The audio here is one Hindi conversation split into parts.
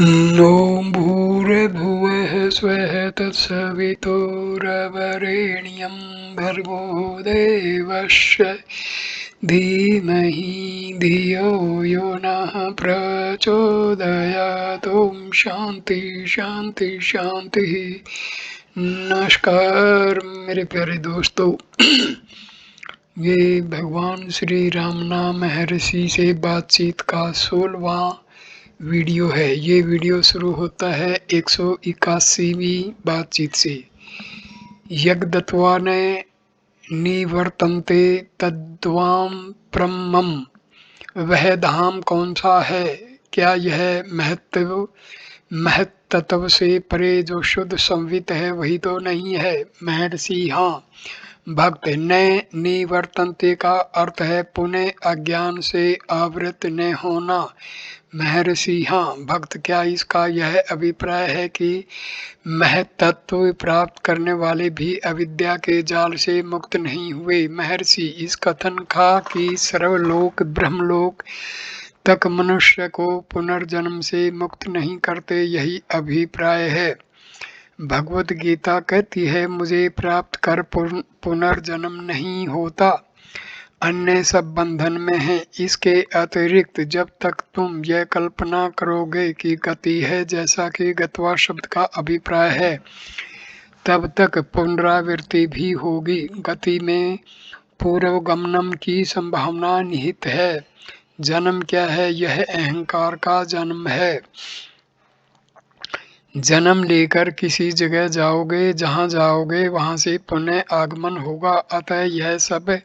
नो भूर्भुवः स्वः तत्सवितुर्वरेण्यं भर्गो देवस्य धीमहि धियो यो नः प्रचोदयात्। ओम शांति शांति शांति। नमस्कार मेरे प्यारे दोस्तों। ये भगवान श्री राम नाम महर्षि से बातचीत का 16वां वीडियो है। ये वीडियो शुरू होता है 181वीं बातचीत से। यज्ञदत्वा ने निवर्तन्ते तद्वां ब्रह्मम्। वह धाम कौन सा है? क्या यह महत्तत्व से परे जो शुद्ध संवित है वही तो नहीं है? महर्षि हाँ। भक्त न निवर्तन्ते का अर्थ है पुनः अज्ञान से आवृत न होना। महर्षि हाँ। भक्त क्या इसका यह अभिप्राय है कि महत्तत्व प्राप्त करने वाले भी अविद्या के जाल से मुक्त नहीं हुए? महर्षि इस कथन का कि सर्वलोक ब्रह्मलोक तक मनुष्य को पुनर्जन्म से मुक्त नहीं करते, यही अभिप्राय है। भगवत गीता कहती है मुझे प्राप्त कर पुनर्जन्म नहीं होता, अन्य सब बंधन में है। इसके अतिरिक्त जब तक तुम यह कल्पना करोगे कि गति है जैसा कि गत्वा शब्द का अभिप्राय है, तब तक पुनरावृत्ति भी होगी। गति में पूर्वगमनम की संभावना निहित है। जन्म क्या है? यह अहंकार का जन्म है। जन्म लेकर किसी जगह जाओगे, जहां जाओगे वहां से पुनः आगमन होगा। अतः यह सब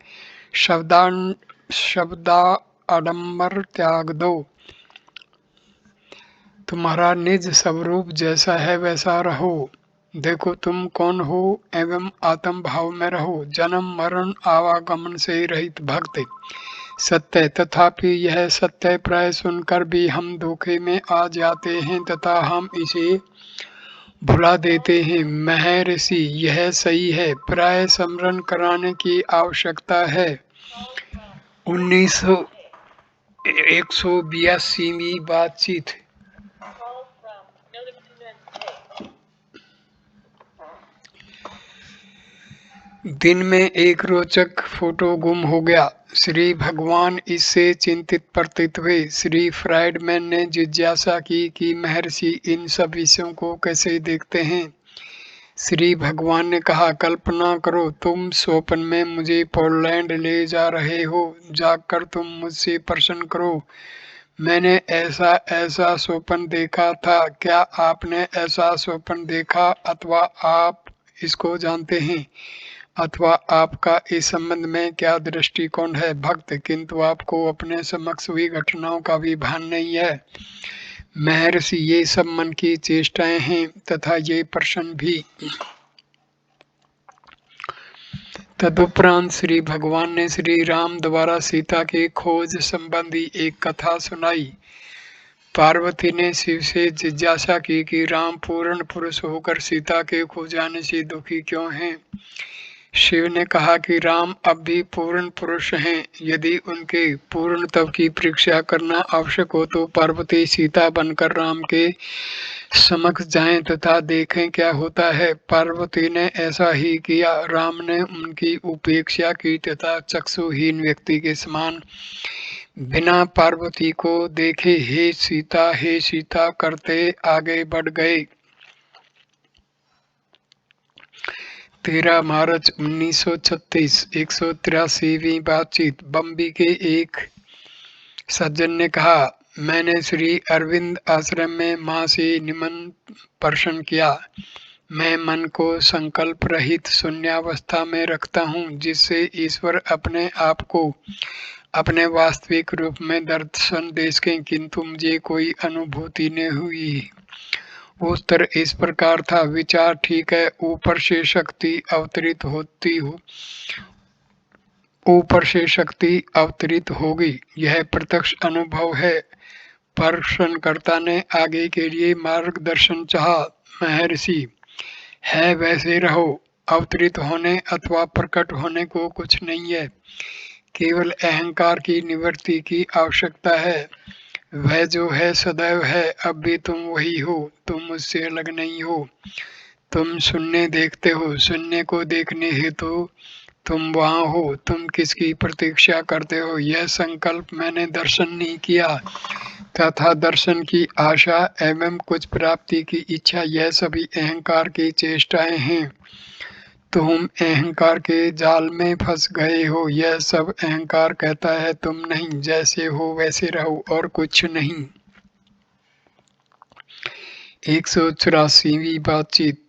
शब्दाडंबर त्याग दो। तुम्हारा निज स्वरूप जैसा है वैसा रहो। देखो तुम कौन हो एवं आत्म भाव में रहो। जन्म मरण आवागमन से रहित भक्त सत्य। तथापि यह सत्य प्राय सुनकर भी हम धोखे में आ जाते हैं तथा हम इसे भुला देते हैं। महर्षि यह सही है, प्राय स्मरण कराने की आवश्यकता है। 182वीं बातचीत। दिन में एक रोचक फोटो गुम हो गया। श्री भगवान इससे चिंतित प्रतीत हुए। श्री फ्राइडमैन ने जिज्ञासा की कि महर्षि इन सब विषयों को कैसे देखते हैं। श्री भगवान ने कहा, कल्पना करो तुम स्वप्न में मुझे पोलैंड ले जा रहे हो। जागकर तुम मुझसे प्रश्न करो, मैंने ऐसा ऐसा स्वप्न देखा था। क्या आपने ऐसा स्वप्न देखा अथवा आप इसको जानते हैं अथवा आपका इस संबंध में क्या दृष्टिकोण है? भक्त किंतु आपको अपने समक्ष हुई घटनाओं का भी भान नहीं है। महर्षि ये सब मन की चेष्टाएं हैं तथा ये प्रश्न भी। तदुपरांत श्री भगवान ने श्री राम द्वारा सीता की खोज संबंधी एक कथा सुनाई। पार्वती ने शिव से जिज्ञासा की कि राम पूर्ण पुरुष होकर सीता के खो जाने से दुखी क्यों हैं। शिव ने कहा कि राम अब भी पूर्ण पुरुष हैं। यदि उनके पूर्णत्व की परीक्षा करना आवश्यक हो तो पार्वती सीता बनकर राम के समक्ष जाएं तथा देखें क्या होता है। पार्वती ने ऐसा ही किया। राम ने उनकी उपेक्षा की तथा चक्षुहीन व्यक्ति के समान बिना पार्वती को देखे हे सीता करते आगे बढ़ गए। 13 मार्च 1936। 183वीं बातचीत। बम्बई के एक सज्जन ने कहा, मैंने श्री अरविंद आश्रम में माँ से निमन प्रश्न किया। मैं मन को संकल्प रहित शून्यावस्था में रखता हूँ जिससे ईश्वर अपने आप को अपने वास्तविक रूप में दर्शन दे सकें, किंतु मुझे कोई अनुभूति नहीं हुई। उत्तर इस प्रकार था, विचार ठीक है, ऊपर से शक्ति अवतरित होगी, यह प्रत्यक्ष अनुभव है। प्रश्नकर्ता ने आगे के लिए मार्गदर्शन चाहा। महर्षि है वैसे रहो। अवतरित होने अथवा प्रकट होने को कुछ नहीं है, केवल अहंकार की निवृत्ति की आवश्यकता है। वह जो है सदैव है, अब भी तुम वही हो, तुम मुझसे अलग नहीं हो। तुम शून्य देखते हो, शून्य को देखने हेतु तुम वहाँ हो, तुम किसकी प्रतीक्षा करते हो? यह संकल्प मैंने दर्शन नहीं किया तथा दर्शन की आशा एवं कुछ प्राप्ति की इच्छा, यह सभी अहंकार की चेष्टाएं हैं। तुम अहंकार के जाल में फंस गए हो। यह सब अहंकार कहता है तुम नहीं, जैसे हो वैसे रहो और कुछ नहीं। 184वीं बातचीत।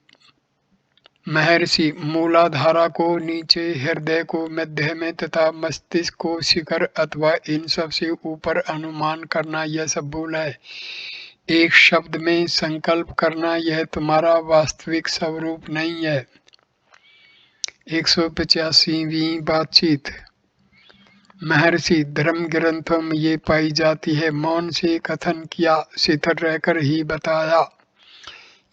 महर्षि, मूलाधारा को नीचे, हृदय को मध्य में तथा मस्तिष्क को शिखर अथवा इन सब से ऊपर अनुमान करना यह सब भूल है। एक शब्द में संकल्प करना यह तुम्हारा वास्तविक स्वरूप नहीं है। 185वीं बातचीत। महर्षि, धर्म ग्रंथों में ये पाई जाती है, मौन से कथन किया, शिथिल रहकर ही बताया।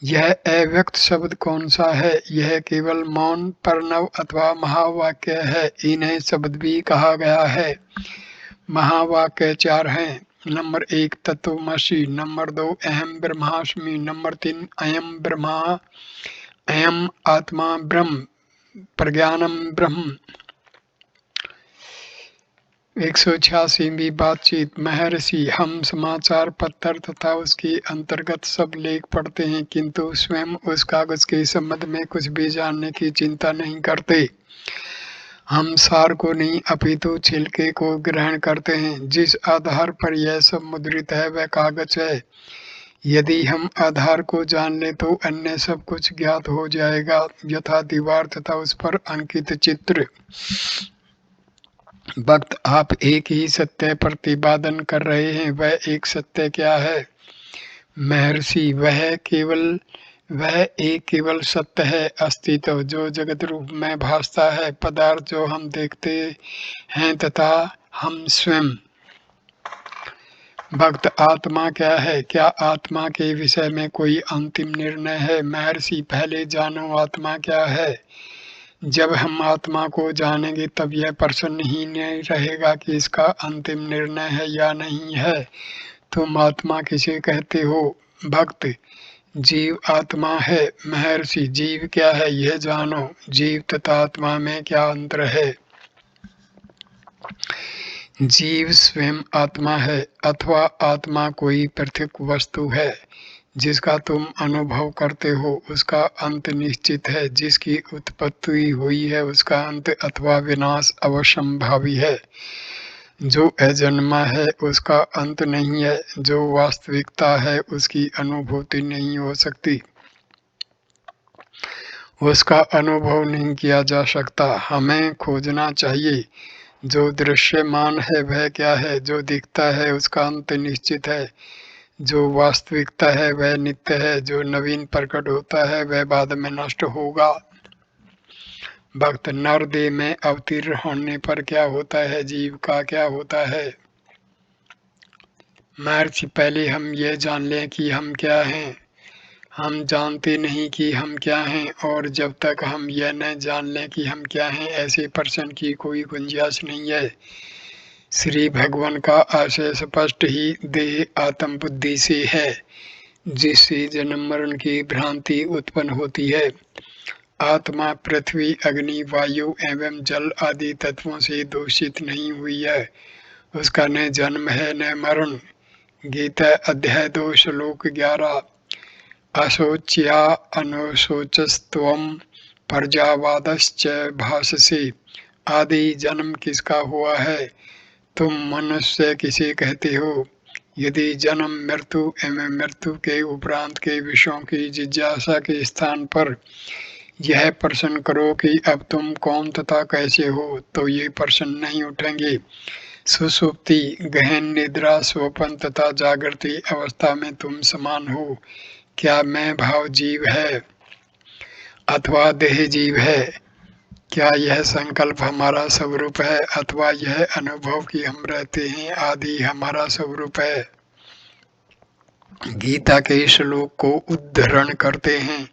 यह अव्यक्त शब्द कौन सा है? यह केवल मौन, प्रणव अथवा महावाक्य है। इन्हें शब्द भी कहा गया है। महावाक्य 4 हैं। नंबर 1 तत्वमसि, नंबर 2 अहम ब्रह्मास्मि, नंबर 3 अयम ब्रह्मा, अयम आत्मा ब्रह्म, प्रज्ञानम ब्रह्म। 186वीं बातचीत। महर्षि, हम समाचार पत्र तथा उसके अंतर्गत सब लेख पढ़ते हैं, किंतु स्वयं उस कागज के संबंध में कुछ भी जानने की चिंता नहीं करते। हम सार को नहीं अपितु छिलके को ग्रहण करते हैं। जिस आधार पर यह सब मुद्रित है वह कागज है। यदि हम आधार को जान लें तो अन्य सब कुछ ज्ञात हो जाएगा, यथा दीवार तथा उस पर अंकित चित्र। भक्त, आप एक ही सत्य प्रतिपादन कर रहे हैं, वह एक सत्य क्या है? महर्षि, वह एक केवल सत्य है, अस्तित्व जो जगत रूप में भासता है, पदार्थ जो हम देखते हैं तथा हम स्वयं। भक्त, आत्मा क्या है? क्या आत्मा के विषय में कोई अंतिम निर्णय है? महर्षि, पहले जानो आत्मा क्या है। जब हम आत्मा को जानेंगे तब यह प्रश्न ही नहीं रहेगा कि इसका अंतिम निर्णय है या नहीं है। तुम आत्मा किसे कहते हो? भक्त, जीव आत्मा है। महर्षि, जीव क्या है यह जानो। जीव तथा आत्मा में क्या अंतर है? जीव स्वयं आत्मा है अथवा आत्मा कोई पृथक वस्तु है जिसका तुम अनुभव करते हो, उसका अंत निश्चित है। जिसकी उत्पत्ति हुई है उसका अंत अथवा विनाश अवश्यंभावी है। जो अजन्मा है उसका अंत नहीं है। जो वास्तविकता है उसकी अनुभूति नहीं हो सकती, उसका अनुभव नहीं किया जा सकता। हमें खोजना चाहिए। जो दृश्यमान है वह क्या है? जो दिखता है उसका अंत निश्चित है। जो वास्तविकता है वह नित्य है। जो नवीन प्रकट होता है वह बाद में नष्ट होगा। भक्त, नर देह में अवतीर्ण होने पर क्या होता है? जीव का क्या होता है? महर्षि, पहले हम यह जान लें कि हम क्या हैं। हम जानते नहीं कि हम क्या हैं, और जब तक हम यह न जान लें कि हम क्या हैं, ऐसे प्रश्न की कोई गुंजाइश नहीं है। श्री भगवान का आशय स्पष्ट ही देह आत्म बुद्धि से है, जिससे जन्म मरण की भ्रांति उत्पन्न होती है। आत्मा पृथ्वी, अग्नि, वायु एवं जल आदि तत्वों से दूषित नहीं हुई है। उसका न जन्म है न मरण। गीता अध्याय 2 श्लोक 11। अशोच्या अनुशोचस्त्वं प्रजावादश्च भाषसे। आदि जन्म किसका हुआ है? तुम मनुष्य किसे कहते हो? यदि जन्म, मृत्यु एवं मृत्यु के उपरांत के विषयों की जिज्ञासा के स्थान पर यह प्रश्न करो कि अब तुम कौन तथा कैसे हो, तो ये प्रश्न नहीं उठेंगे। सुषुप्ति, गहन निद्रा, स्वप्न तथा जागृति अवस्था में तुम समान हो। क्या मैं भाव जीव है अथवा देह जीव है? क्या यह संकल्प हमारा स्वरूप है अथवा यह अनुभव कि हम रहते हैं आदि हमारा स्वरूप है? गीता के श्लोक को उद्धरण करते हैं।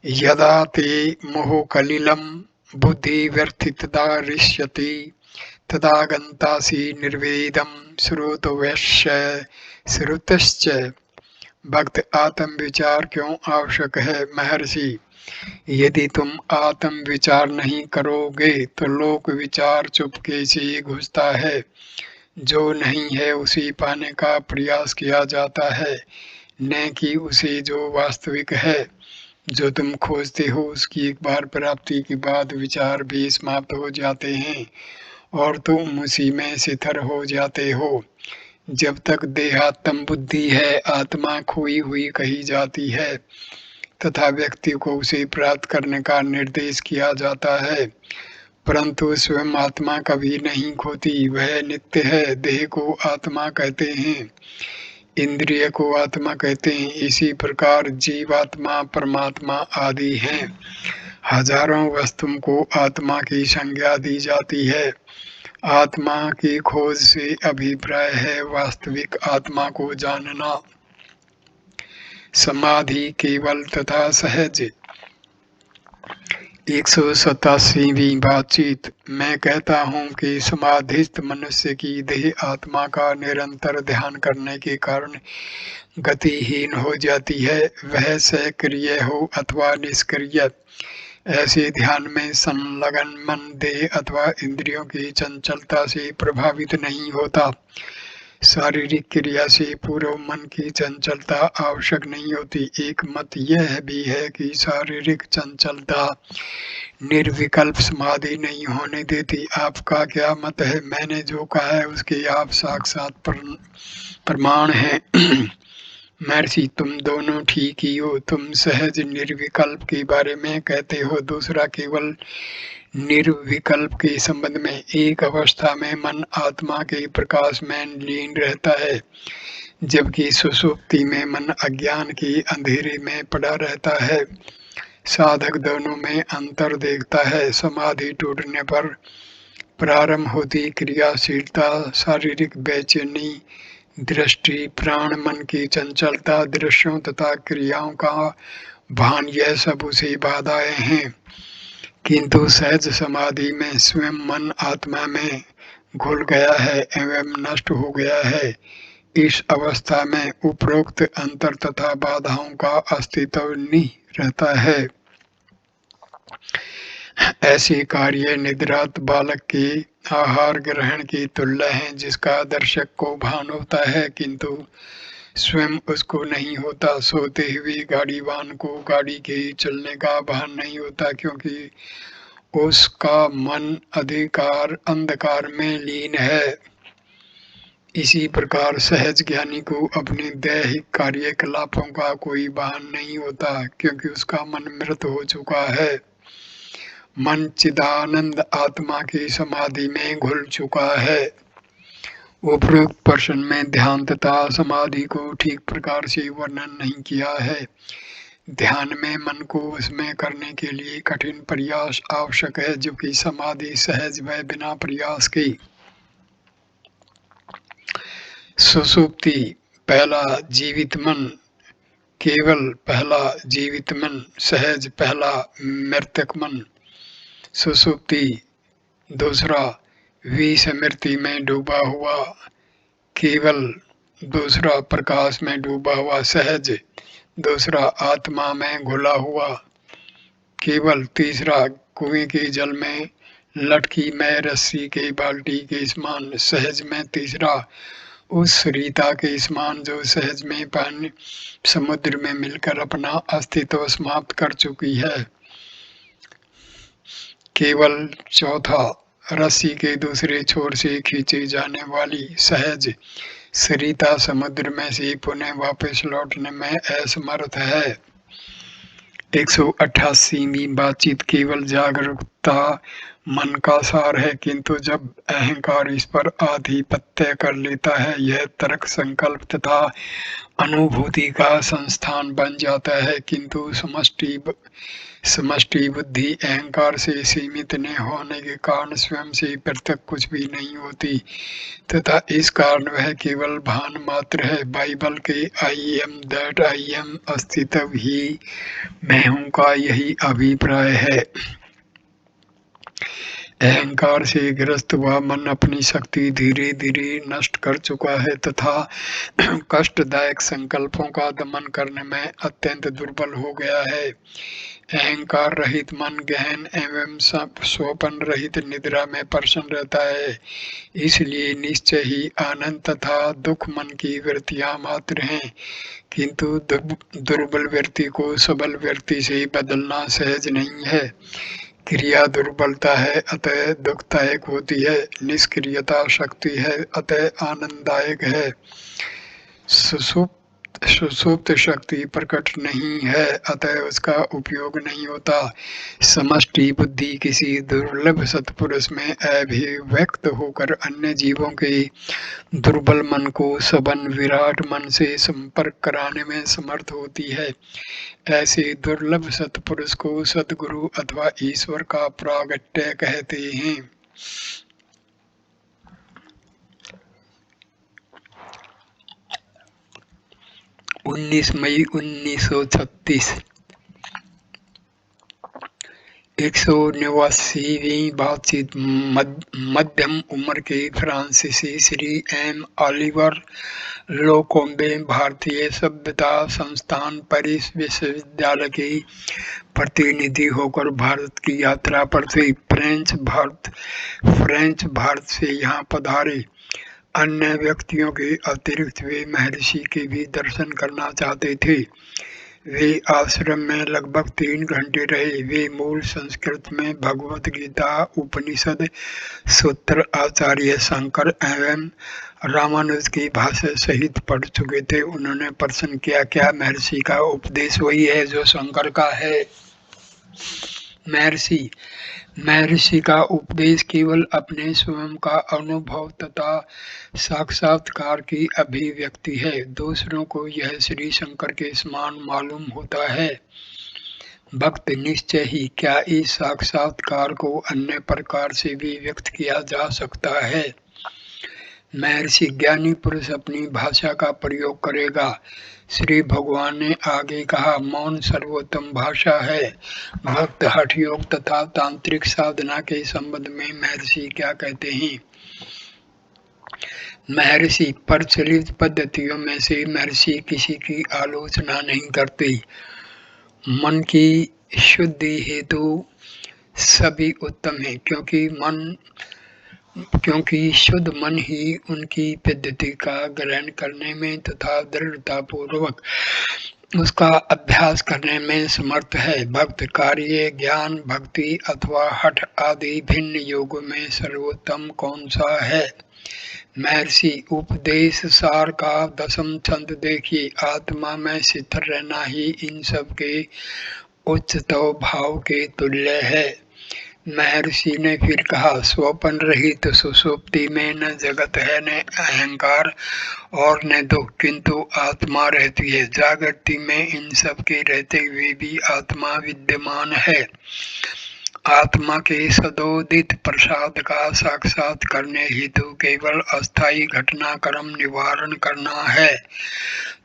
यदा ते मोह कलिलम बुद्धि व्यर्थितता ऋष्यति तदा गंतासी निर्वेदम श्रोतव्यश्च श्रुतश्च। भक्त आत्म विचार क्यों आवश्यक है? महर्षि, यदि तुम आत्म विचार नहीं करोगे तो लोक विचार चुपके से घुसता है। जो नहीं है उसे पाने का प्रयास किया जाता है, न कि उसे जो वास्तविक है। जो तुम खोजते हो उसकी एक बार प्राप्ति के बाद विचार भी समाप्त हो जाते हैं और तुम उसी में स्थिर हो जाते हो। जब तक देहात्म बुद्धि है, आत्मा खोई हुई कही जाती है तथा व्यक्ति को उसे प्राप्त करने का निर्देश किया जाता है, परंतु स्वयं आत्मा कभी नहीं खोती, वह नित्य है। देह को आत्मा कहते हैं, इंद्रिय को आत्मा कहते हैं। इसी प्रकार जीवात्मा, परमात्मा आदि हैं। हजारों वस्तुओं को आत्मा की संज्ञा दी जाती है। आत्मा की खोज से अभिप्राय है वास्तविक आत्मा को जानना। समाधि केवल तथा सहज। 187वीं बातचीत। मैं कहता हूँ कि समाधिस्थ मनुष्य की देह आत्मा का निरंतर ध्यान करने के कारण गतिहीन हो जाती है। वह सक्रिय हो अथवा निष्क्रिय, ऐसे ध्यान में संलग्न मन देह अथवा इंद्रियों की चंचलता से प्रभावित नहीं होता। शारीरिक क्रिया से पूर्व मन की चंचलता आवश्यक नहीं होती। एक मत यह भी है कि शारीरिक चंचलता निर्विकल्प समाधि नहीं होने देती। आपका क्या मत है? मैंने जो कहा है उसके आप साक्षात प्रमाण हैं। महर्षि, तुम दोनों ठीक ही हो। तुम सहज निर्विकल्प के बारे में कहते हो, दूसरा केवल निर्विकल्प के संबंध में। एक अवस्था में मन आत्मा के प्रकाश में लीन रहता है, जबकि सुषुप्ति में मन अज्ञान के अंधेरे में पड़ा रहता है। साधक दोनों में अंतर देखता है। समाधि टूटने पर प्रारंभ होती क्रियाशीलता, शारीरिक बेचैनी, दृष्टि, प्राण, मन की चंचलता, दृश्यों तथा क्रियाओं का भान, यह सब उसे बाधाएं हैं। किंतु सहज समाधि में स्वयं मन आत्मा में घुल गया है एवं नष्ट हो गया है। इस अवस्था में उपरोक्त अंतर तथा बाधाओं का अस्तित्व नहीं रहता है। ऐसे कार्य निद्रात बालक के आहार ग्रहण की तुल्य हैं, जिसका दर्शक को भान होता है किंतु स्वयं उसको नहीं होता। सोते हुए गाड़ीवान को गाड़ी के चलने का भान नहीं होता, क्योंकि उसका मन अंधकार में लीन है। इसी प्रकार सहज ज्ञानी को अपने दैहिक कार्यकलापों का कोई भान नहीं होता, क्योंकि उसका मन मृत हो चुका है। मन चिदानंद आत्मा की समाधि में घुल चुका है। उपरोक्त प्रश्न में ध्यान तथा समाधि को ठीक प्रकार से वर्णन नहीं किया है। ध्यान में मन को उसमें करने के लिए कठिन प्रयास आवश्यक है, जबकि समाधि सहज व बिना प्रयास की। सुषुप्ति पहला जीवित मन, केवल पहला जीवित मन, सहज पहला मृतक मन। सुषुप्ति दूसरा विस्मृति में डूबा हुआ, केवल दूसरा प्रकाश में डूबा हुआ सहज, दूसरा आत्मा में घुला हुआ केवल, तीसरा कुएं के जल में लटकी में रस्सी के बाल्टी के समान सहज में, तीसरा उस रीता के समान जो सहज में पानी समुद्र में मिलकर अपना अस्तित्व समाप्त कर चुकी है, केवल चौथा रस्सी के दूसरे छोर से खींची जाने वाली सहज सरिता समुद्र में से पुनः वापस लौटने में असमर्थ है। 188वीं बातचीत। केवल जागरूकता मन का सार है, किंतु जब अहंकार इस पर आधिपत्य कर लेता है, यह तर्क, संकल्प तथा अनुभूति का संस्थान बन जाता है। किंतु समष्टि बुद्धि अहंकार से सीमित न होने के कारण स्वयं से पृथक कुछ भी नहीं होती तथा इस कारण वह केवल भान मात्र है। बाइबल के I am that I am अस्तित्व ही मैं हूँ का यही अभिप्राय है। अहंकार से ग्रस्त हुआ मन अपनी शक्ति धीरे धीरे नष्ट कर चुका है तथा कष्टदायक संकल्पों का दमन करने में अत्यंत दुर्बल हो गया है। अहंकार रहित मन गहन एवं स्वपन रहित निद्रा में प्रसन्न रहता है। इसलिए निश्चय ही आनंद तथा दुख मन की वृत्तियां मात्र हैं, किंतु दुर्बल व्यक्ति को सबल व्यक्ति से बदलना सहज नहीं है। क्रिया दुर्बलता है अतः दुखदायक होती है, निष्क्रियता शक्ति है अतः आनंददायक है। सुसुप्त शक्ति प्रकट नहीं है अतः उसका उपयोग नहीं होता। समष्टि बुद्धि किसी दुर्लभ सत्पुरुष में अभिव्यक्त होकर अन्य जीवों के दुर्बल मन को सबन विराट मन से संपर्क कराने में समर्थ होती है। ऐसे दुर्लभ सत्पुरुष को सद्गुरु अथवा ईश्वर का प्रागट्य कहते हैं। 19 मई 1936 189वीं बातचीत मध्यम उम्र के फ्रांसीसी श्री एम ऑलिवर लोकोम्बे भारतीय सभ्यता संस्थान पेरिस विश्वविद्यालय के प्रतिनिधि होकर भारत की यात्रा पर थे। फ्रेंच भारत से यहाँ पधारे। अन्य व्यक्तियों के अतिरिक्त वे महर्षि के भी दर्शन करना चाहते थे। वे आश्रम में लगभग 3 घंटे रहे। वे मूल संस्कृत में भगवत गीता, उपनिषद, सूत्र आचार्य शंकर एवं रामानुज की भाषा सहित पढ़ चुके थे। उन्होंने प्रश्न किया, क्या महर्षि का उपदेश वही है जो शंकर का है? महर्षि का उपदेश केवल अपने स्वयं का अनुभव तथा साक्षात्कार की अभिव्यक्ति है। दूसरों को यह श्री शंकर के समान मालूम होता है। भक्त निश्चय ही क्या इस साक्षात्कार को अन्य प्रकार से भी व्यक्त किया जा सकता है? महर्षि ज्ञानी पुरुष अपनी भाषा का प्रयोग करेगा। श्री भगवान ने आगे कहा, मौन सर्वोत्तम भाषा है। भक्त हठ योग तथा तांत्रिक साधना के संबंध में महर्षि क्या कहते हैं? महर्षि प्रचलित पद्धतियों में से महर्षि किसी की आलोचना नहीं करते। मन की शुद्धि हेतु सभी उत्तम है, क्योंकि शुद्ध मन ही उनकी पद्धति का ग्रहण करने में तथा दृढ़तापूर्वक उसका अभ्यास करने में समर्थ है। भक्त कार्य, ज्ञान, भक्ति अथवा हठ आदि भिन्न योगों में सर्वोत्तम कौन सा है? महर्षि उपदेश सार का 10वां छंद देखिए। आत्मा में स्थिर रहना ही इन सब के उच्चतम भाव के तुल्य है। महर्षि ने फिर कहा, स्वपन रहित सुषुप्ति में न जगत है, न अहंकार और न दुख, किंतु आत्मा रहती है। जागृति में इन सब के रहते हुए भी आत्मा विद्यमान है। आत्मा के सदोदित प्रसाद का साक्षात करने हेतु केवल अस्थायी घटनाक्रम निवारण करना है।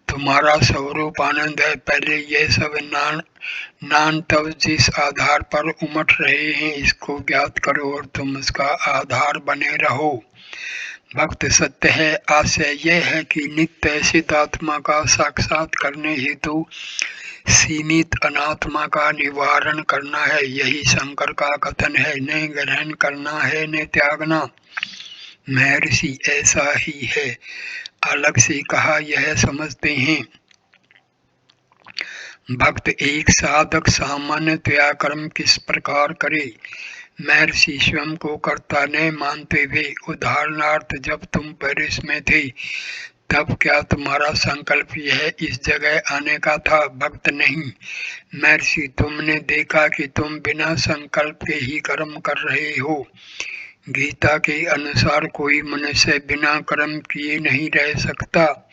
तुम्हारा स्वरूप आनंद है। पहले ये सब नान तब जिस आधार पर उमड़ रहे हैं इसको ज्ञात करो और तुम उसका आधार बने रहो। भक्त सत्य है। आशय यह है कि नित्य सिद्ध आत्मा का साक्षात करने हेतु सीमित अनात्मा का निवारण करना है। यही शंकर का कथन है, न ग्रहण करना है न त्यागना। महर्षि ऐसा ही है। अलग से कहा यह समझते हैं। भक्त एक साधक सामान्यतया कर्म किस प्रकार करे? महर्षि स्वयं को कर्ता न मानते हुए, उदाहरणार्थ जब तुम पेरिस में थे तब क्या तुम्हारा संकल्प यह इस जगह आने का था? भक्त नहीं। महर्षि तुमने देखा कि तुम बिना संकल्प के ही कर्म कर रहे हो। गीता के अनुसार कोई मनुष्य बिना कर्म किए नहीं रह सकता।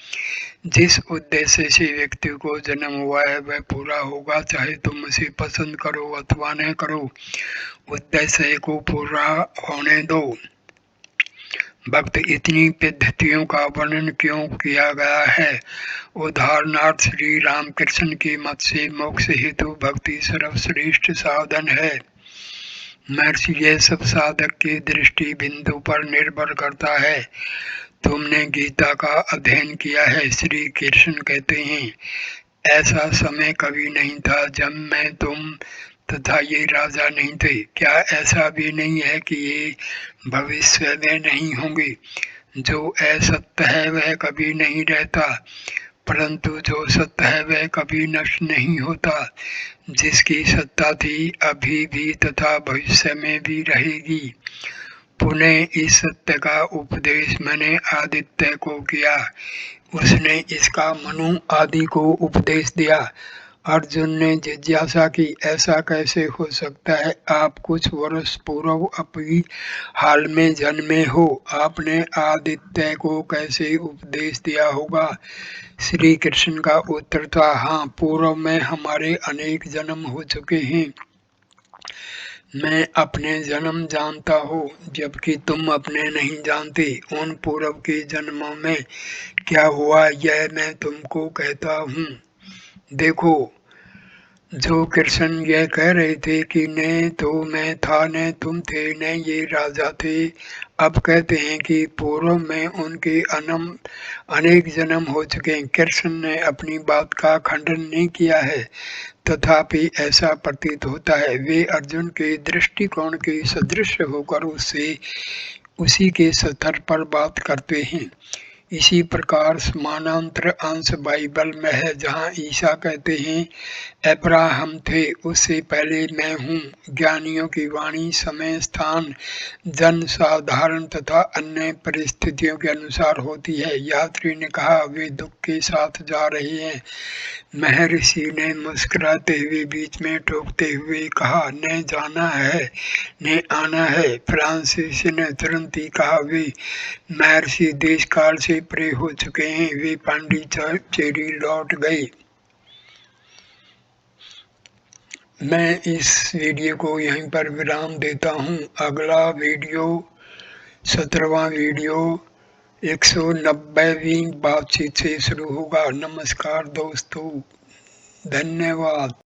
जिस उद्देश्य से व्यक्ति को जन्म हुआ है वह पूरा होगा, चाहे तुम उसे पसंद करो अथवा न करो। उद्देश्य को पूरा होने दो। भक्त इतनी पद्धतियों का वर्णन क्यों किया गया है? उदाहरणार्थ श्री रामकृष्ण के मत से मोक्ष हेतु भक्ति सर्वश्रेष्ठ साधन है। महर्षि यह सब साधक की दृष्टि बिंदु पर निर्भर करता है। तुमने गीता का अध्ययन किया है। श्री कृष्ण कहते हैं, ऐसा समय कभी नहीं था जब मैं, तुम तथा ये राजा नहीं थे। क्या ऐसा भी नहीं है कि ये भविष्य में नहीं होंगे? जो असत्य है वह कभी नहीं रहता, परंतु जो सत्य है वह कभी नष्ट नहीं होता। जिसकी सत्ता थी, अभी भी तथा भविष्य में भी रहेगी। पुनः इस सत्य का उपदेश मैंने आदित्य को किया। उसने इसका मनु आदि को उपदेश दिया। अर्जुन ने जिज्ञासा की, ऐसा कैसे हो सकता है? आप कुछ वर्ष पूर्व अभी हाल में जन्मे हो, आपने आदित्य को कैसे उपदेश दिया होगा? श्री कृष्ण का उत्तर था, हाँ, पूर्व में हमारे अनेक जन्म हो चुके हैं। मैं अपने जन्म जानता हूँ, जबकि तुम अपने नहीं जानते। उन पूर्व के जन्मों में क्या हुआ यह मैं तुमको कहता हूँ। देखो, जो कृष्ण यह कह रहे थे कि न तो मैं था, न तुम थे, न ये राजा थे, अब कहते हैं कि पूर्व में उनके अनेक जन्म हो चुके हैं। कृष्ण ने अपनी बात का खंडन नहीं किया है, तथापि ऐसा प्रतीत होता है वे अर्जुन के दृष्टिकोण के सदृश होकर उसी के स्तर पर बात करते हैं। इसी प्रकार समानांतर अंश बाइबल में है, जहाँ ईसा कहते हैं, अब्राहम थे, उससे पहले मैं हूँ। ज्ञानियों की वाणी समय, स्थान, जन साधारण तथा अन्य परिस्थितियों के अनुसार होती है। यात्री ने कहा, वे दुख के साथ जा रहे हैं। महर्षि ने मुस्कुराते हुए बीच में टोकते हुए कहा, न जाना है न आना है। फ्रांसीसी ने तुरंत ही कहा, वे महर्षि देश काल से परे हो चुके हैं, वे पांडिचेरी लौट गए। मैं इस वीडियो को यहीं पर विराम देता हूँ। अगला वीडियो 17वां वीडियो 190वीं बातचीत से शुरू होगा। नमस्कार दोस्तों, धन्यवाद।